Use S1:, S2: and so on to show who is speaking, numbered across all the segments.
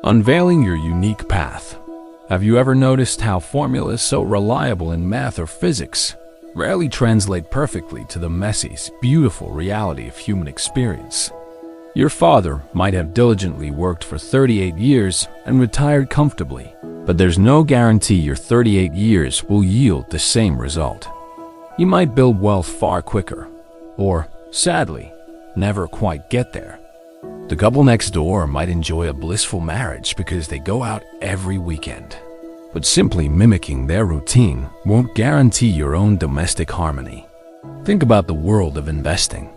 S1: Unveiling your unique path. Have you ever noticed how formulas so reliable in math or physics rarely translate perfectly to the messy, beautiful reality of human experience? Your father might have diligently worked for 38 years and retired comfortably, but there's no guarantee your 38 years will yield the same result. You might build wealth far quicker, or, sadly, never quite get there. The couple next door might enjoy a blissful marriage because they go out every weekend. But simply mimicking their routine won't guarantee your own domestic harmony. Think about the world of investing.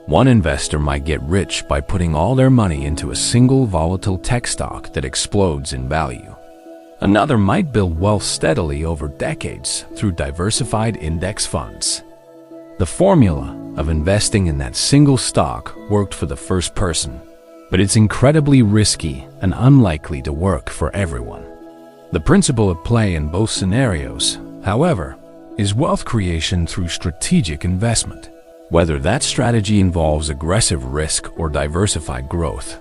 S1: One investor might get rich by putting all their money into a single volatile tech stock that explodes in value. Another might build wealth steadily over decades through diversified index funds. The formula of investing in that single stock worked for the first person, but it's incredibly risky and unlikely to work for everyone. The principle at play in both scenarios, however, is wealth creation through strategic investment. Whether that strategy involves aggressive risk or diversified growth,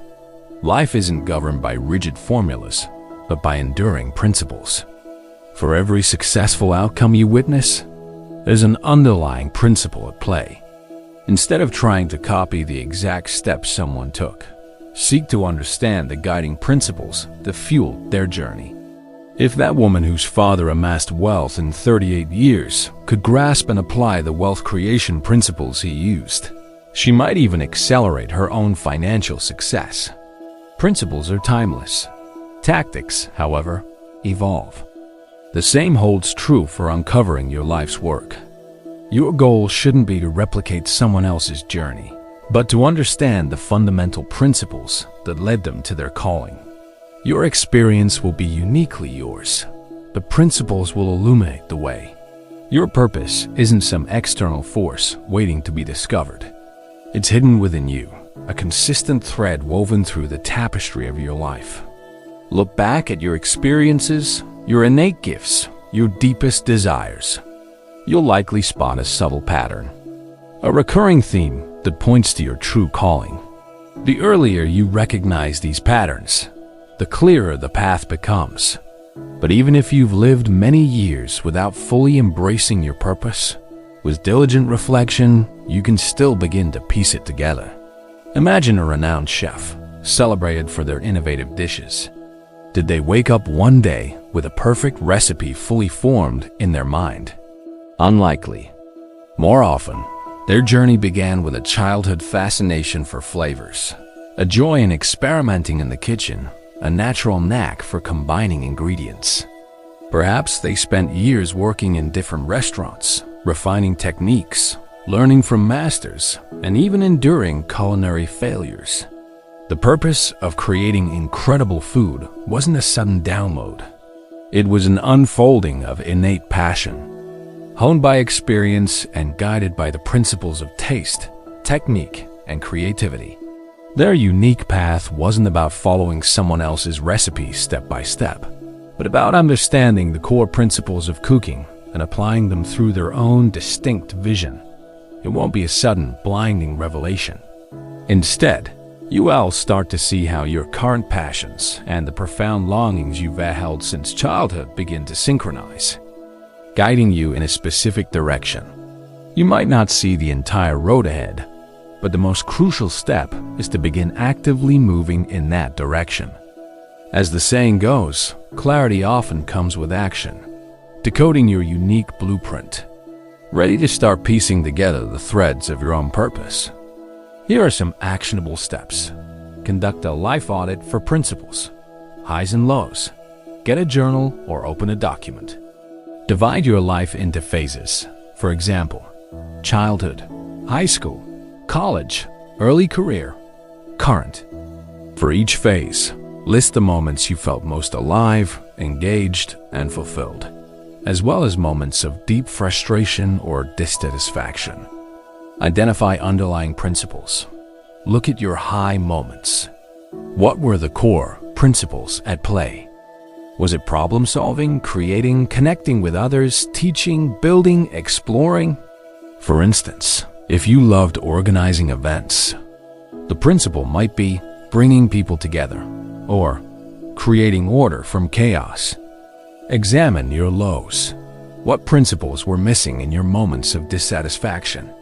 S1: life isn't governed by rigid formulas, but by enduring principles. For every successful outcome you witness, there's an underlying principle at play. Instead of trying to copy the exact steps someone took, seek to understand the guiding principles that fueled their journey. If that woman whose father amassed wealth in 38 years could grasp and apply the wealth creation principles he used, she might even accelerate her own financial success. Principles are timeless. Tactics, however, evolve. The same holds true for uncovering your life's work. Your goal shouldn't be to replicate someone else's journey, but to understand the fundamental principles that led them to their calling. Your experience will be uniquely yours. The principles will illuminate the way. Your purpose isn't some external force waiting to be discovered. It's hidden within you, a consistent thread woven through the tapestry of your life. Look back at your experiences, your innate gifts, your deepest desires. You'll likely spot a subtle pattern, a recurring theme that points to your true calling. The earlier you recognize these patterns, the clearer the path becomes. But even if you've lived many years without fully embracing your purpose, with diligent reflection, you can still begin to piece it together. Imagine a renowned chef, celebrated for their innovative dishes. Did they wake up one day with a perfect recipe fully formed in their mind? Unlikely. More often, their journey began with a childhood fascination for flavors, a joy in experimenting in the kitchen, a natural knack for combining ingredients. Perhaps they spent years working in different restaurants, refining techniques, learning from masters, and even enduring culinary failures. The purpose of creating incredible food wasn't a sudden download. It was an unfolding of innate passion, honed by experience and guided by the principles of taste, technique, and creativity. Their unique path wasn't about following someone else's recipe step by step, but about understanding the core principles of cooking and applying them through their own distinct vision. It won't be a sudden, blinding revelation. Instead, you'll start to see how your current passions and the profound longings you've held since childhood begin to synchronize, guiding you in a specific direction. You might not see the entire road ahead, but the most crucial step is to begin actively moving in that direction. As the saying goes, clarity often comes with action. Decoding your unique blueprint. Ready to start piecing together the threads of your own purpose? Here are some actionable steps. Conduct a life audit for principles, highs and lows. Get a journal or open a document. Divide your life into phases. For example, childhood, high school, college, early career, current. For each phase, list the moments you felt most alive, engaged, and fulfilled, as well as moments of deep frustration or dissatisfaction. Identify underlying principles. Look at your high moments. What were the core principles at play? Was it problem solving, creating, connecting with others, teaching, building, exploring? For instance, if you loved organizing events, the principle might be bringing people together, or creating order from chaos. Examine your lows. What principles were missing in your moments of dissatisfaction?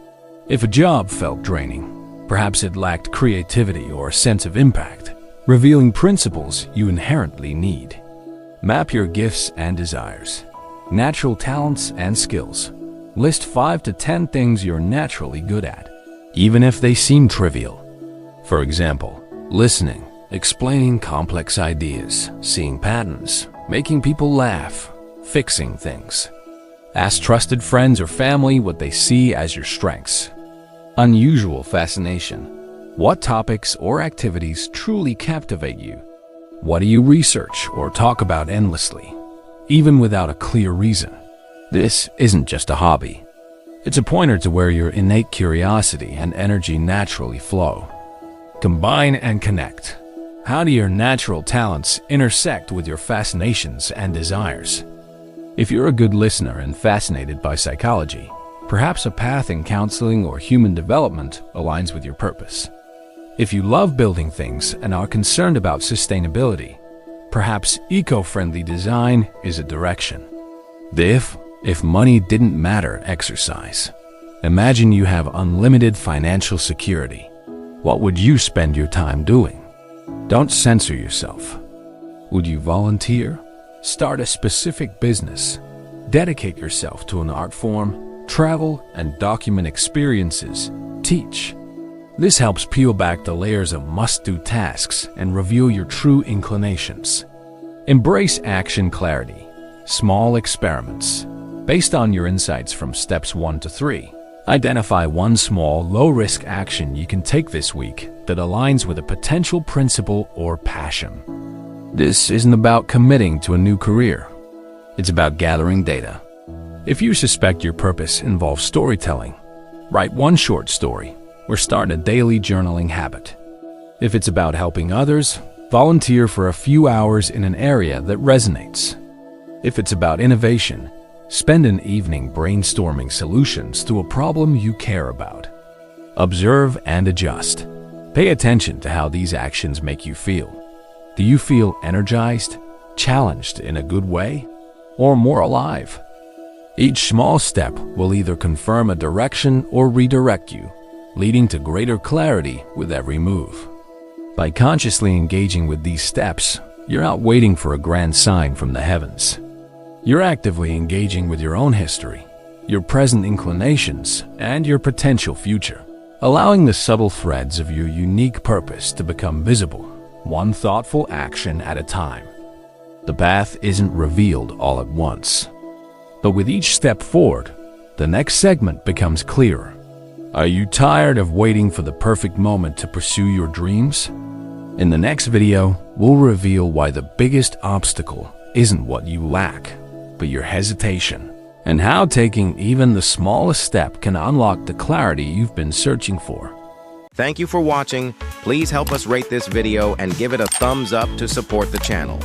S1: If a job felt draining, perhaps it lacked creativity or a sense of impact, revealing principles you inherently need. Map your gifts and desires, natural talents and skills. List 5 to 10 things you're naturally good at, even if they seem trivial. For example, listening, explaining complex ideas, seeing patterns, making people laugh, fixing things. Ask trusted friends or family what they see as your strengths. Unusual fascination. What topics or activities truly captivate you? What do you research or talk about endlessly, even without a clear reason? This isn't just a hobby. It's a pointer to where your innate curiosity and energy naturally flow. Combine and connect. How do your natural talents intersect with your fascinations and desires? If you're a good listener and fascinated by psychology, perhaps a path in counseling or human development aligns with your purpose. If you love building things and are concerned about sustainability, perhaps eco-friendly design is a direction. The if money didn't matter exercise. Imagine you have unlimited financial security. What would you spend your time doing? Don't censor yourself. Would you volunteer? Start a specific business. Dedicate yourself to an art form, travel and document experiences, teach. This helps peel back the layers of must-do tasks and reveal your true inclinations. Embrace action clarity, small experiments. Based on your insights from steps 1 to 3, identify one small, low-risk action you can take this week that aligns with a potential principle or passion. This isn't about committing to a new career. It's about gathering data. If you suspect your purpose involves storytelling, write one short story or start a daily journaling habit. If it's about helping others, volunteer for a few hours in an area that resonates. If it's about innovation, spend an evening brainstorming solutions to a problem you care about. Observe and adjust. Pay attention to how these actions make you feel. Do you feel energized, challenged in a good way, or more alive? Each small step will either confirm a direction or redirect you, leading to greater clarity with every move. By consciously engaging with these steps, you're not waiting for a grand sign from the heavens. You're actively engaging with your own history, your present inclinations, and your potential future, allowing the subtle threads of your unique purpose to become visible, one thoughtful action at a time. The path isn't revealed all at once, but with each step forward, the next segment becomes clearer. Are you tired of waiting for the perfect moment to pursue your dreams? In the next video, we'll reveal why the biggest obstacle isn't what you lack, but your hesitation, and how taking even the smallest step can unlock the clarity you've been searching for.
S2: Thank you for watching. Please help us rate this video and give it a thumbs up to support the channel.